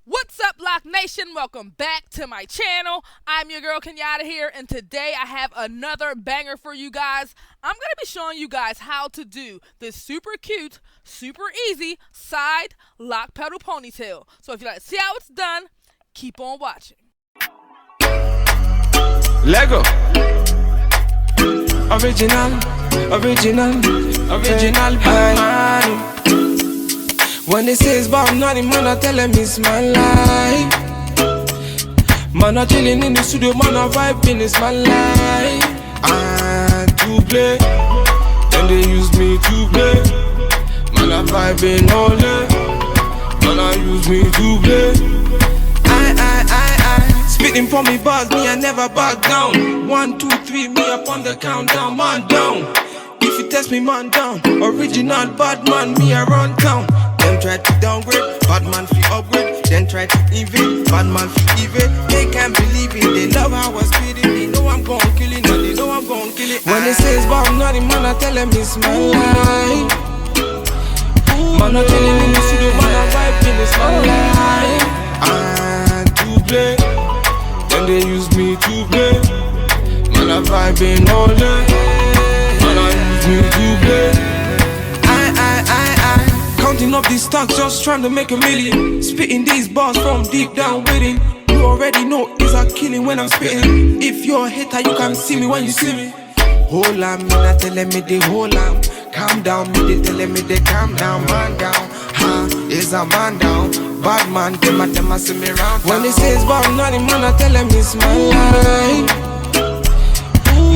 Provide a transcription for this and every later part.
What's up, Loc Nation? Welcome back to my channel. I'm your girl Kenyata here, and today I have another banger for you guys. I'm going to be showing you guys how to do this super cute, super easy side lock petal ponytail. So if you'd like to see how it's done, keep on watching. Lego. Original Batman. When they say it's about nothing, man, I tell them it's my life. Man, I chillin' in the studio, man, I vibing, it's my life. And to play, then they use me to play. Man, I vibing all day. Man, I use me to play. I spitting for me bars, me I never back down. 1, 2, 3, me up on the countdown, man down. If you test me, man down. Original bad man, me I run town. Them try to downgrade, bad man fi upgrade. Then try to invade, bad man fi evade. They can't believe it, they love how I spit it. They know I'm gon' kill it, and they know I'm gon' kill it. When they say it's about nothing, man, I tell them it's my life. Man, I tell them in the studio, man, I vibing, it's my life. And to play, then they use me to play. Man, I vibing all day. Man, I use me to play. Counting up these stocks, just trying to make a million. Spitting these bars from deep down within. You already know it's a killing when I'm spitting. If you're a hater, you can see me when you see me. Hold on, me not telling me they hold on. Calm down, me they telling me they calm down. Man down, is a man down. Bad man, them a see me round. When they say it's about nothing, man, I tell them it's my life.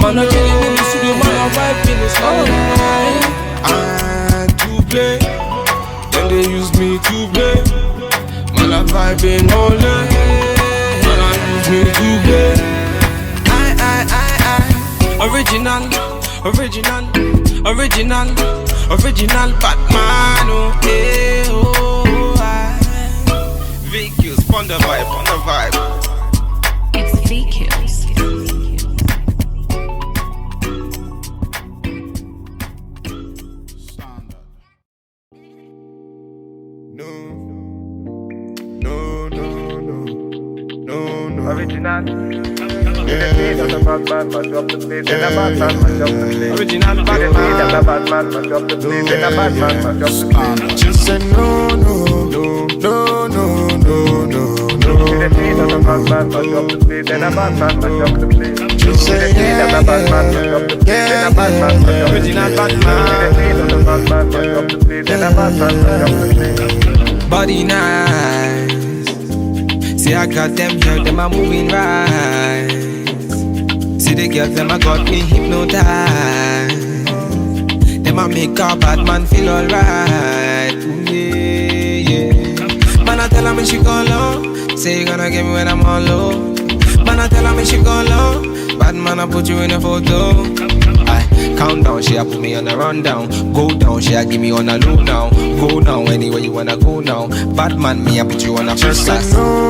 Man, I chillin' in the studio, man, I vibing, it's my life. And to play, then they use me to play. Man, I vibing all day. Man, I use me to play. Original Batman. Oh, hey, oh, VQs, on the vibe. It's VQs. No. Original. The bad man, mash up the place. The bad man, mash up the place. Original The bad man, mash up the place. The bad man, mash up the place. She said no. The bad man, mash up the place. The bad man, mash up the place. She said The bad man, mash up the place. The bad man, mash up the place. Original The bad man, mash up the place. The bad man, mash up the place. Body nice. See I got them girls, them a moving right. See the girls, them a got me hypnotized. Them a make a bad man feel alright. Yeah. Man I tell her me she go low. Say you gonna get me when I'm on low. Man I tell her me she go low. Bad man I put you in a photo. Count down, she a put me on a rundown. Go down, she a give me on a low now. Go now, anywhere you wanna go now. Bad man, me a put you on a first class. No.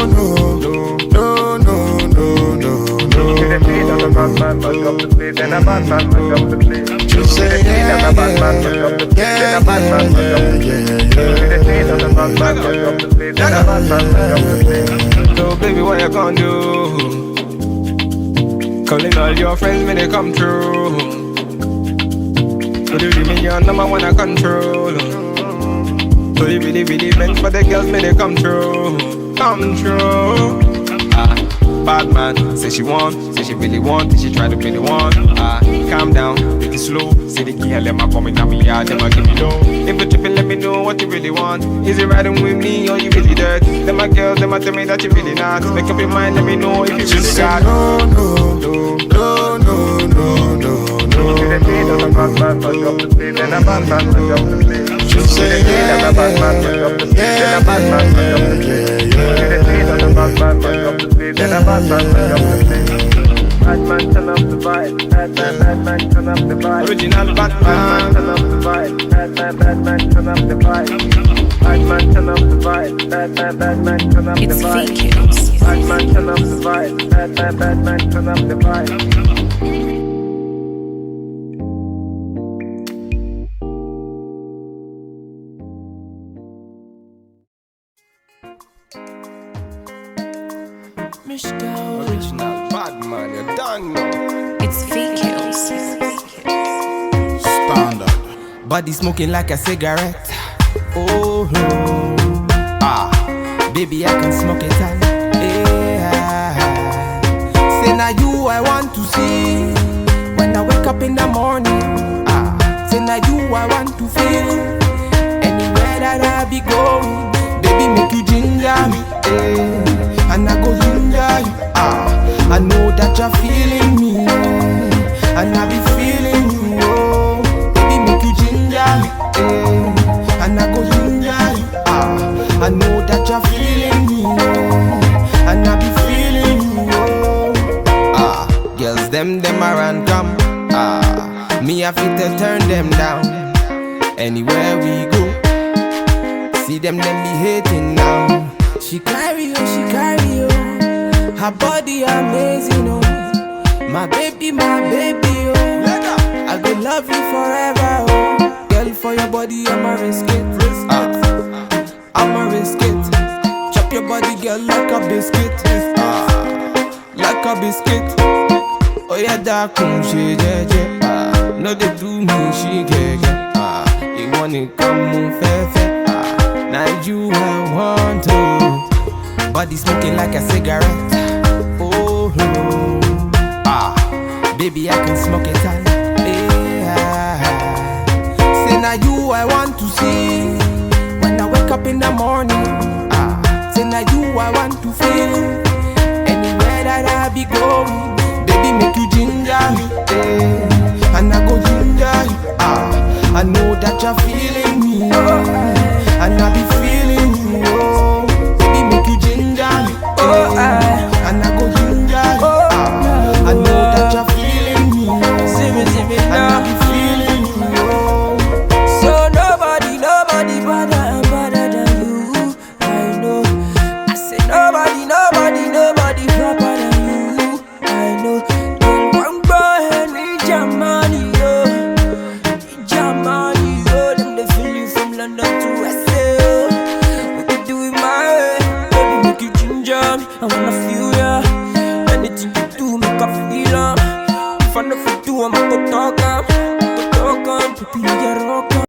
The bad man, mash up the place. The bad man, mash up the place. She said The bad man, mash up the place. The bad man, mash up the place. The bad man, mash up the place. The bad man, mash up the place. So baby, what you gonna do? Calling all your friends when they come through. So you give me your number one I control. So you really meant for the girls when they come through. Come through. Bad man, say she want, say she really want, say she try to play the one. Calm down, take it slow. Say the girl, them a coming at me yard, them a give me low. If you tripping, let me know what you really want. Is it riding with me or you really dirt? Them a girls, them a tell me that you really not. Make up your mind, let me know if you She really said got. no. The bad man, mash up the place. The bad man, mash up the place. She said The bad man, mash up the place. The bad man, mash up the place. The bad man, mash up the place. The bad man, mash up the place. Bad man, turn up the vibe. Bad man, turn up the vibe. Original Bad man, Batman. turn up the vibe. Bad man, turn up the vibe. Bad man, turn up the vibe. Bad man, turn up the It's vibe. VQs. Bad man, turn up the vibe. Bad man, turn up the vibe. Original bad man, you don't know. It's fake Killz. Standard. Body smoking like a cigarette. Oh, baby, I can smoke it all. Yeah. Say now you I want to see when I wake up in the morning. Say now you I want to feel anywhere that I be going. Baby, make you ginger me, and I go ginger you. I know that you're feeling me, and I be feeling you. Oh, baby, make you ginger me, and I go ginger you. I know that you're feeling me, and I be feeling you. Girls, them around come. Me I fit to turn them down. Anywhere we go, see them be hating now. She carry you. Her body amazing, oh. My baby, oh. I will love you forever, oh. Girl, for your body, I'ma risk it. I'ma risk it. Chop your body, girl, like a biscuit. Like a biscuit. Oh yeah, that she jeje. No, they do me, she get. You wanna come move fair. Now you I want to. Body smoking like a cigarette. Oh, baby, I can smoke it all. Yeah. Say now you I want to see when I wake up in the morning. Say now you I want to feel anywhere that I be going. Baby, make you ginger me, and I go ginger you. I know that you're feeling me, and I be feeling you. Oh, baby, make you ginger me, and I go ginger you. I know that you're feeling me, and I be feeling you. Oh. So nobody better than you. I know. I say nobody proper than you. I know. One boy need your money, yo. Need your money, yo. Them they feel you from London to SA. We can do it my way, baby. Make you ginger me. I wanna